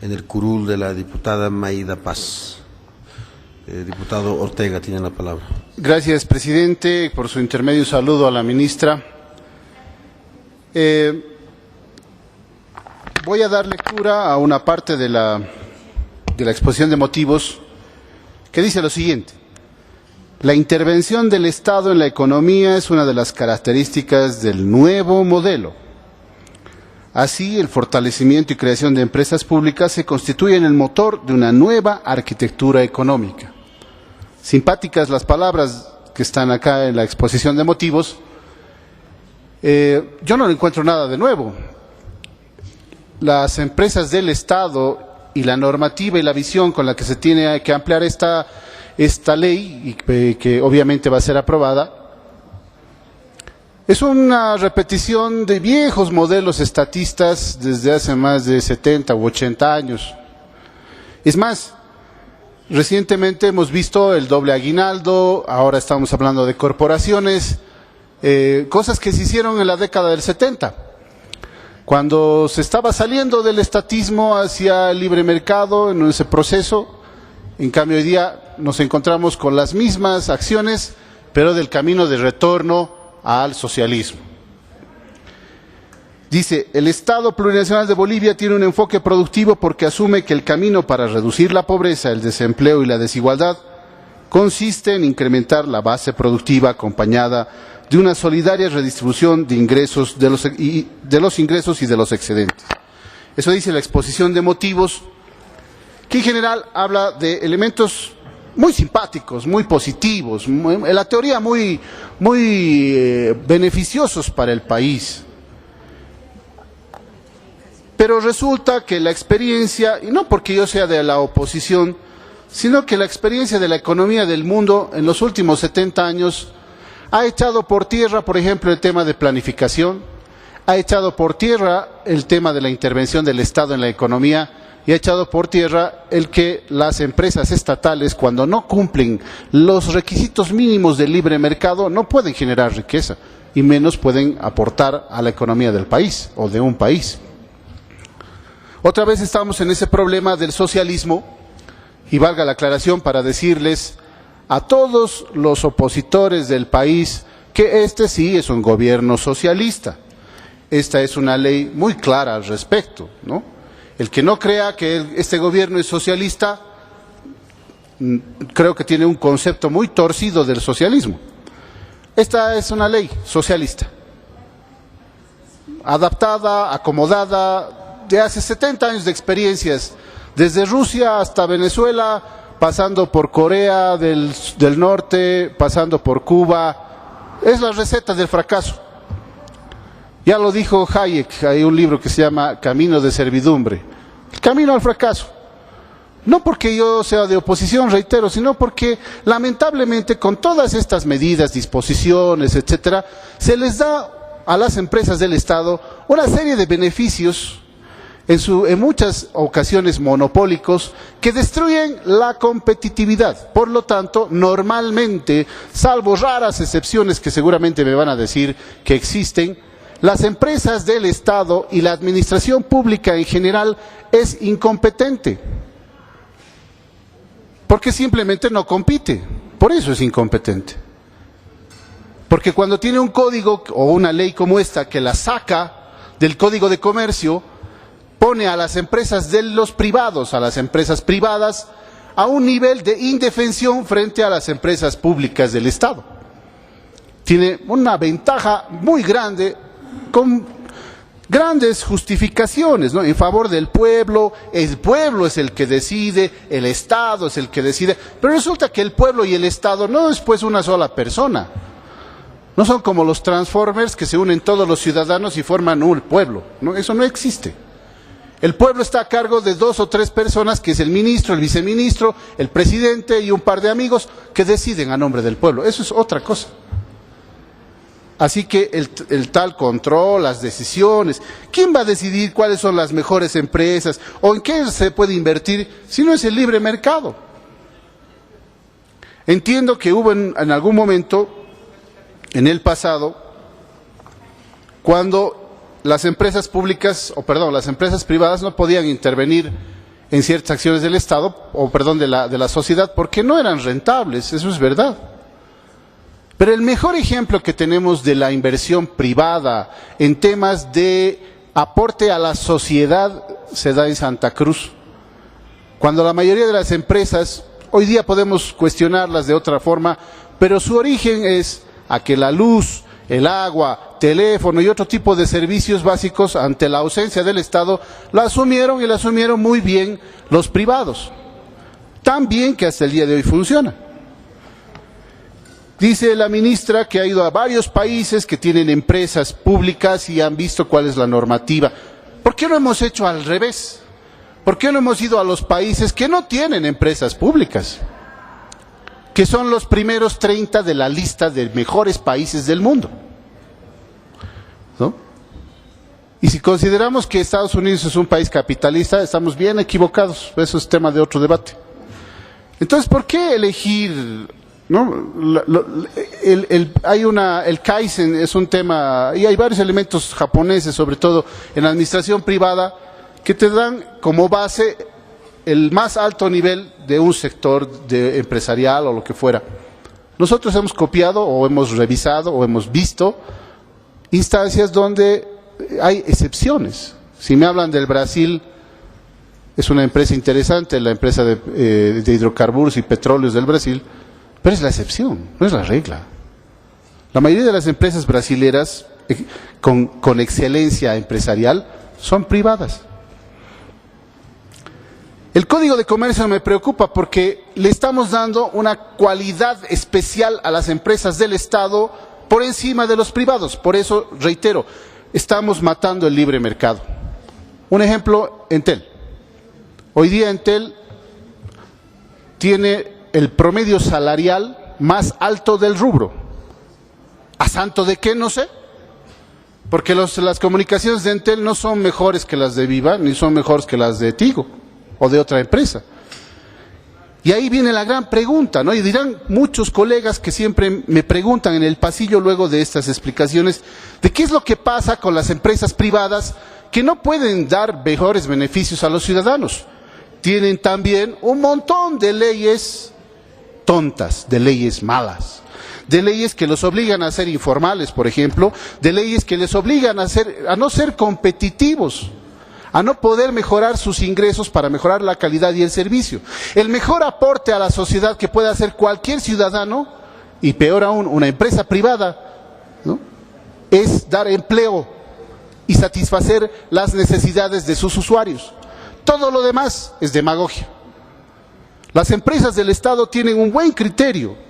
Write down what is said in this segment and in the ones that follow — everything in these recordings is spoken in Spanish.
en el curul de la diputada Mayda Paz. Diputado Ortega tiene la palabra. Gracias, presidente. Por su intermedio, un saludo a la ministra. Voy a dar lectura a una parte de la exposición de motivos que dice lo siguiente. La intervención del Estado en la economía es una de las características del nuevo modelo. Así, el fortalecimiento y creación de empresas públicas se constituyen el motor de una nueva arquitectura económica. Simpáticas las palabras que están acá en la exposición de motivos. Yo no encuentro nada de nuevo. Las empresas del Estado y la normativa y la visión con la que se tiene que ampliar esta ley, y que obviamente va a ser aprobada, es una repetición de viejos modelos estatistas desde hace más de 70 u 80 años. Es más, recientemente hemos visto el doble aguinaldo, ahora estamos hablando de corporaciones, cosas que se hicieron en la década del 70, cuando se estaba saliendo del estatismo hacia el libre mercado en ese proceso. En cambio, hoy día nos encontramos con las mismas acciones, pero del camino de retorno al socialismo. Dice, el Estado Plurinacional de Bolivia tiene un enfoque productivo porque asume que el camino para reducir la pobreza, el desempleo y la desigualdad consiste en incrementar la base productiva acompañada de una solidaria redistribución de ingresos, de los ingresos y de los excedentes. Eso dice la exposición de motivos, que en general habla de elementos muy simpáticos, muy positivos, en la teoría muy beneficiosos para el país. Pero resulta que la experiencia, y no porque yo sea de la oposición, sino que la experiencia de la economía del mundo en los últimos 70 años ha echado por tierra, por ejemplo, el tema de planificación, ha echado por tierra el tema de la intervención del Estado en la economía, y ha echado por tierra el que las empresas estatales, cuando no cumplen los requisitos mínimos del libre mercado, no pueden generar riqueza y menos pueden aportar a la economía del país o de un país. Otra vez estamos en ese problema del socialismo, y valga la aclaración para decirles a todos los opositores del país que este sí es un gobierno socialista. Esta es una ley muy clara al respecto, ¿no? El que no crea que este gobierno es socialista, creo que tiene un concepto muy torcido del socialismo. Esta es una ley socialista, adaptada, acomodada, de hace 70 años de experiencias, desde Rusia hasta Venezuela, pasando por Corea del Norte, pasando por Cuba. Es la receta del fracaso. Ya lo dijo Hayek, hay un libro que se llama Camino de servidumbre, el camino al fracaso. No porque yo sea de oposición, reitero, sino porque lamentablemente con todas estas medidas, disposiciones, etcétera, se les da a las empresas del Estado una serie de beneficios, en muchas ocasiones monopólicos, que destruyen la competitividad. Por lo tanto, normalmente, salvo raras excepciones que seguramente me van a decir que existen, las empresas del Estado y la administración pública en general es incompetente, porque simplemente no compite, por eso es incompetente. Porque cuando tiene un código o una ley como esta que la saca del Código de Comercio, pone a las empresas de los privados, a las empresas privadas, a un nivel de indefensión frente a las empresas públicas del Estado. Tiene una ventaja muy grande, con grandes justificaciones, ¿no? En favor del pueblo. El pueblo es el que decide, el Estado es el que decide, pero resulta que el pueblo y el Estado no es pues una sola persona, no son como los Transformers que se unen todos los ciudadanos y forman un pueblo, ¿no? Eso no existe. El pueblo está a cargo de 2 o 3 personas, que es el ministro, el viceministro, el presidente y un par de amigos que deciden a nombre del pueblo. Eso es otra cosa. Así que el tal control, las decisiones, ¿quién va a decidir cuáles son las mejores empresas o en qué se puede invertir si no es el libre mercado? Entiendo que hubo en algún momento, en el pasado, cuando las empresas públicas, las empresas privadas no podían intervenir en ciertas acciones del Estado, o perdón, de la sociedad, porque no eran rentables, eso es verdad. Pero el mejor ejemplo que tenemos de la inversión privada en temas de aporte a la sociedad se da en Santa Cruz. Cuando la mayoría de las empresas, hoy día podemos cuestionarlas de otra forma, pero su origen es a que la luz, el agua, teléfono y otro tipo de servicios básicos, ante la ausencia del Estado, la asumieron y la asumieron muy bien los privados. Tan bien que hasta el día de hoy funciona. Dice la ministra que ha ido a varios países que tienen empresas públicas y han visto cuál es la normativa. ¿Por qué no hemos hecho al revés? ¿Por qué no hemos ido a los países que no tienen empresas públicas? Que son los primeros 30 de la lista de mejores países del mundo, ¿no? Y si consideramos que Estados Unidos es un país capitalista, estamos bien equivocados. Eso es tema de otro debate. Entonces, ¿por qué elegir, ¿no? El Kaizen es un tema, y hay varios elementos japoneses, sobre todo en la administración privada, que te dan como base el más alto nivel de un sector empresarial o lo que fuera. Nosotros hemos copiado o hemos revisado o hemos visto instancias donde hay excepciones. Si me hablan del Brasil, es una empresa interesante, la empresa de hidrocarburos y petróleos del Brasil, pero es la excepción, no es la regla. La mayoría de las empresas brasileras con excelencia empresarial son privadas. El Código de Comercio me preocupa porque le estamos dando una cualidad especial a las empresas del Estado por encima de los privados. Por eso, reitero, estamos matando el libre mercado. Un ejemplo, Entel. Hoy día Entel tiene el promedio salarial más alto del rubro. ¿A santo de qué? No sé. Porque las comunicaciones de Entel no son mejores que las de Viva, ni son mejores que las de Tigo o de otra empresa. Y ahí viene la gran pregunta, ¿no? Y dirán muchos colegas que siempre me preguntan en el pasillo luego de estas explicaciones, de qué es lo que pasa con las empresas privadas que no pueden dar mejores beneficios a los ciudadanos. Tienen también un montón de leyes tontas, de leyes malas, de leyes que los obligan a ser informales, por ejemplo, de leyes que les obligan a no ser competitivos, a no poder mejorar sus ingresos para mejorar la calidad y el servicio. El mejor aporte a la sociedad que puede hacer cualquier ciudadano, y peor aún, una empresa privada, ¿no?, es dar empleo y satisfacer las necesidades de sus usuarios. Todo lo demás es demagogia. Las empresas del Estado tienen un buen criterio,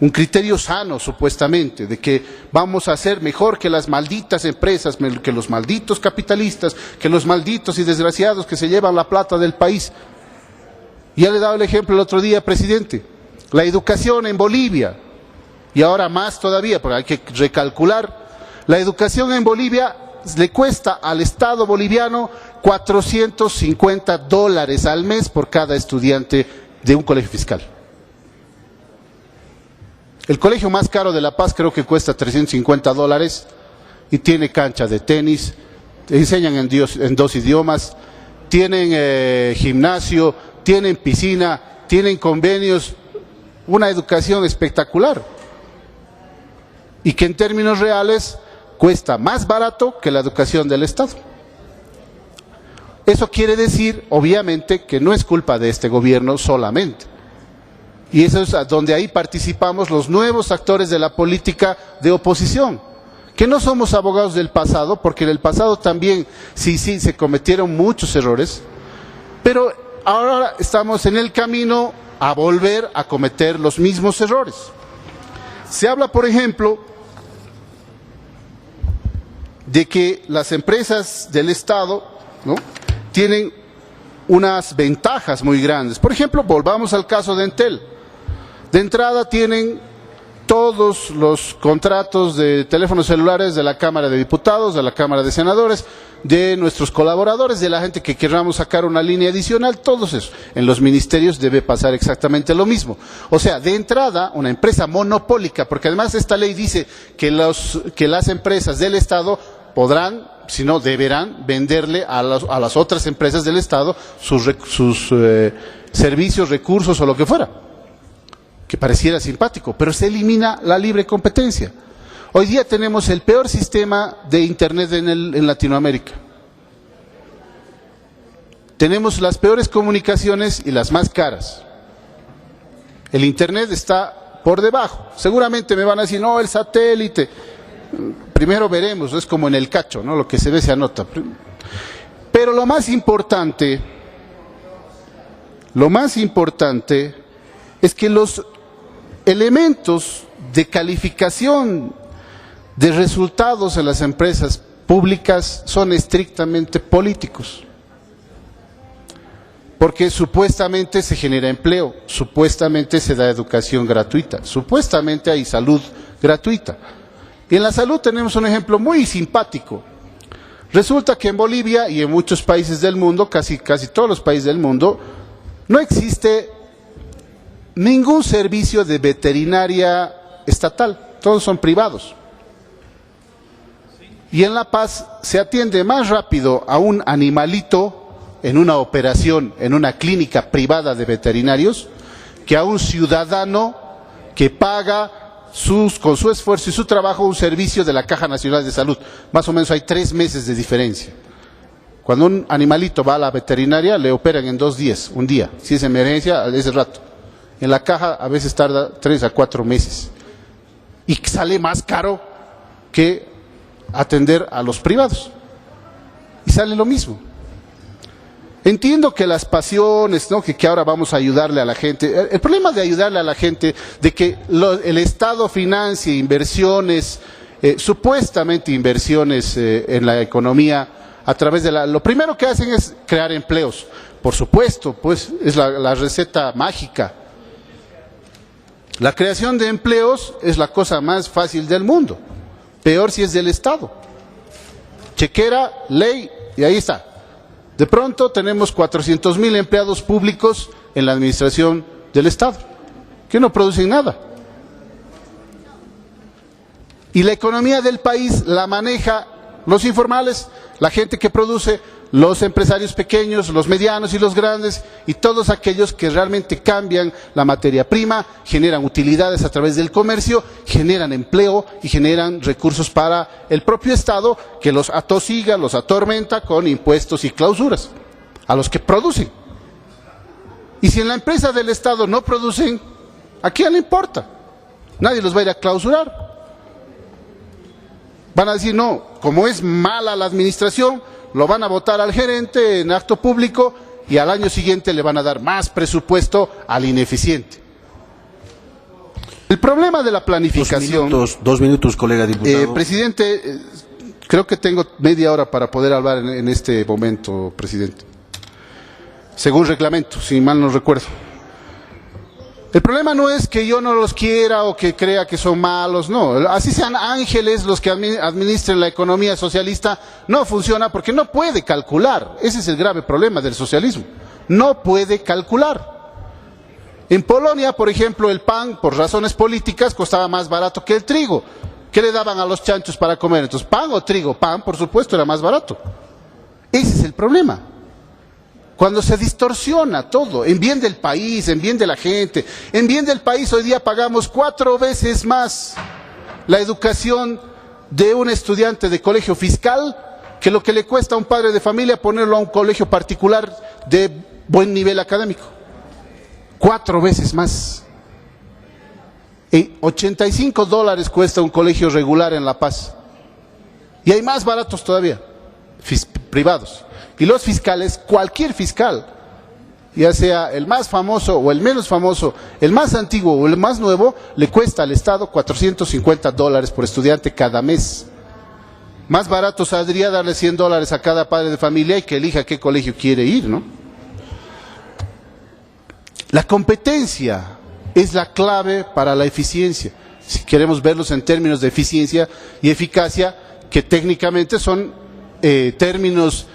un criterio sano supuestamente, de que vamos a hacer mejor que las malditas empresas, que los malditos capitalistas, que los malditos y desgraciados que se llevan la plata del país. Ya le he dado el ejemplo el otro día, presidente, la educación en Bolivia, y ahora más todavía, porque hay que recalcular, la educación en Bolivia le cuesta al Estado boliviano $450 al mes por cada estudiante de un colegio fiscal. El colegio más caro de La Paz creo que cuesta $350 y tiene cancha de tenis, enseñan en 2 idiomas, tienen gimnasio, tienen piscina, tienen convenios, una educación espectacular y que en términos reales cuesta más barato que la educación del Estado. Eso quiere decir, obviamente, que no es culpa de este gobierno solamente. Y eso es donde ahí participamos los nuevos actores de la política de oposición, que no somos abogados del pasado, porque en el pasado también sí se cometieron muchos errores, pero ahora estamos en el camino a volver a cometer los mismos errores. Se habla, por ejemplo, de que las empresas del Estado, ¿no?, tienen unas ventajas muy grandes. Por ejemplo, volvamos al caso de Entel. De entrada tienen todos los contratos de teléfonos celulares de la Cámara de Diputados, de la Cámara de Senadores, de nuestros colaboradores, de la gente que queramos sacar una línea adicional, todos esos. En los ministerios debe pasar exactamente lo mismo. O sea, de entrada, una empresa monopólica, porque además esta ley dice que las empresas del Estado podrán, si no deberán, venderle a las otras empresas del Estado sus servicios, recursos o lo que fuera, que pareciera simpático, pero se elimina la libre competencia. Hoy día tenemos el peor sistema de Internet en Latinoamérica. Tenemos las peores comunicaciones y las más caras. El Internet está por debajo. Seguramente me van a decir, no, el satélite. Primero veremos, es como en el cacho, ¿no? Lo que se ve se anota. Pero lo más importante es que los elementos de calificación de resultados en las empresas públicas son estrictamente políticos. Porque supuestamente se genera empleo, supuestamente se da educación gratuita, supuestamente hay salud gratuita. Y en la salud tenemos un ejemplo muy simpático. Resulta que en Bolivia y en muchos países del mundo, casi todos los países del mundo, no existe ningún servicio de veterinaria estatal, todos son privados. Y en La Paz se atiende más rápido a un animalito en una operación, en una clínica privada de veterinarios, que a un ciudadano que paga con su esfuerzo y su trabajo un servicio de la Caja Nacional de Salud. Más o menos hay 3 meses de diferencia. Cuando un animalito va a la veterinaria, le operan en 2 días, un día. Si es emergencia, ese rato. En la caja a veces tarda 3 a 4 meses. Y sale más caro que atender a los privados. Y sale lo mismo. Entiendo que las pasiones, ¿no? que ahora vamos a ayudarle a la gente. El problema de ayudarle a la gente, de que el Estado financie inversiones, supuestamente inversiones en la economía, a través de lo primero que hacen es crear empleos. Por supuesto, pues es la receta mágica. La creación de empleos es la cosa más fácil del mundo. Peor si es del Estado. Chequera, ley, y ahí está. De pronto tenemos 400,000 empleados públicos en la administración del Estado, que no producen nada. Y la economía del país la maneja los informales, la gente que produce, los empresarios pequeños, los medianos y los grandes, y todos aquellos que realmente cambian la materia prima, generan utilidades a través del comercio, generan empleo y generan recursos para el propio Estado, que los atosiga, los atormenta con impuestos y clausuras a los que producen. Y si en la empresa del Estado no producen, ¿a quién le importa? Nadie los va a ir a clausurar. Van a decir, no, como es mala la administración, lo van a votar al gerente en acto público y al año siguiente le van a dar más presupuesto al ineficiente. El problema de la planificación... 2 minutos, colega diputado. Presidente, creo que tengo media hora para poder hablar en este momento, presidente. Según reglamento, si mal no recuerdo. El problema no es que yo no los quiera o que crea que son malos, no. Así sean ángeles los que administren la economía socialista, no funciona porque no puede calcular. Ese es el grave problema del socialismo. No puede calcular. En Polonia, por ejemplo, el pan, por razones políticas, costaba más barato que el trigo. ¿Qué le daban a los chanchos para comer? Entonces, ¿pan o trigo? Pan, por supuesto, era más barato. Ese es el problema. Cuando se distorsiona todo, en bien del país, en bien de la gente, en bien del país, hoy día pagamos 4 veces más la educación de un estudiante de colegio fiscal que lo que le cuesta a un padre de familia ponerlo a un colegio particular de buen nivel académico. 4 veces más. $85 cuesta un colegio regular en La Paz. Y hay más baratos todavía, privados. Y los fiscales, cualquier fiscal, ya sea el más famoso o el menos famoso, el más antiguo o el más nuevo, le cuesta al Estado $450 por estudiante cada mes. Más barato saldría darle $100 a cada padre de familia y que elija qué colegio quiere ir, ¿no? La competencia es la clave para la eficiencia. Si queremos verlos en términos de eficiencia y eficacia, que técnicamente son términos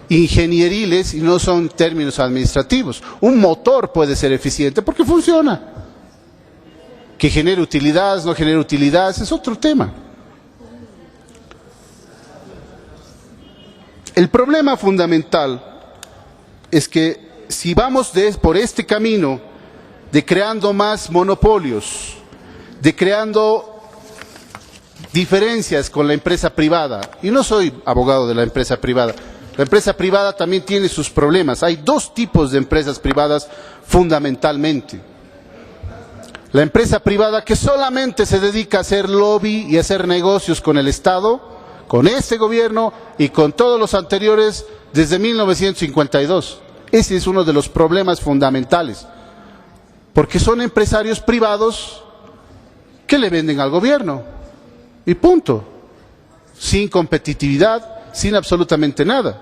ingenieriles y no son términos administrativos. Un motor puede ser eficiente porque funciona. Que genere utilidades, no genere utilidades, es otro tema. El problema fundamental es que si vamos por este camino de creando más monopolios, de creando diferencias con la empresa privada, y no soy abogado de la empresa privada también tiene sus problemas. Hay dos tipos de empresas privadas fundamentalmente. La empresa privada que solamente se dedica a hacer lobby y a hacer negocios con el Estado, con este gobierno y con todos los anteriores desde 1952. Ese es uno de los problemas fundamentales, porque son empresarios privados que le venden al gobierno y punto, sin competitividad, sin absolutamente nada.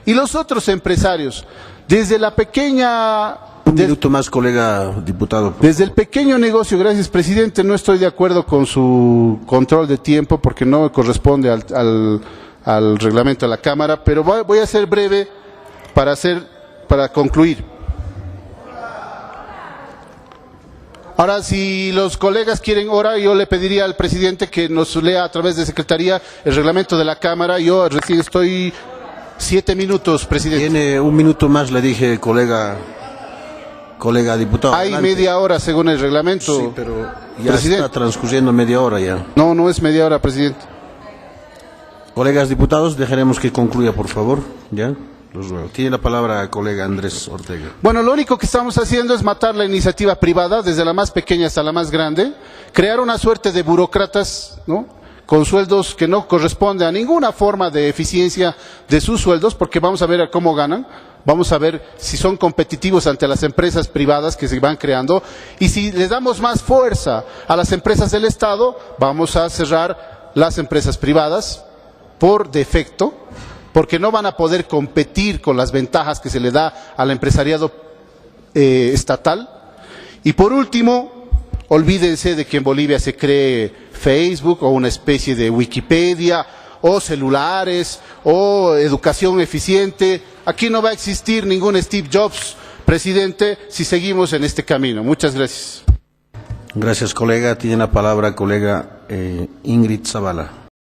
Y los otros empresarios, desde la pequeña... Un minuto más, colega diputado. Desde el pequeño negocio, gracias presidente, no estoy de acuerdo con su control de tiempo porque no corresponde al reglamento de la Cámara, pero voy a ser breve para concluir. Ahora, si los colegas quieren hora, yo le pediría al presidente que nos lea a través de Secretaría el reglamento de la Cámara. Yo recién estoy 7 minutos, presidente. Tiene un minuto más, le dije, colega diputado. Hay adelante. media hora según el reglamento. Sí, pero ya presidente. está transcurriendo media hora ya. No, no es media hora, presidente. Colegas diputados, dejaremos que concluya, por favor. ¿Ya? Los ruego. Tiene la palabra colega Andrés Ortega. Bueno, lo único que estamos haciendo es matar la iniciativa privada, desde la más pequeña hasta la más grande, crear una suerte de burócratas, ¿no?, con sueldos que no corresponden a ninguna forma de eficiencia de sus sueldos, porque vamos a ver cómo ganan, vamos a ver si son competitivos ante las empresas privadas que se van creando, y si les damos más fuerza a las empresas del Estado, vamos a cerrar las empresas privadas por defecto, porque no van a poder competir con las ventajas que se le da al empresariado estatal. Y por último, olvídense de que en Bolivia se cree Facebook o una especie de Wikipedia o celulares o educación eficiente. Aquí no va a existir ningún Steve Jobs, presidente, si seguimos en este camino. Muchas gracias. Gracias, colega. Tiene la palabra colega Ingrid Zavala.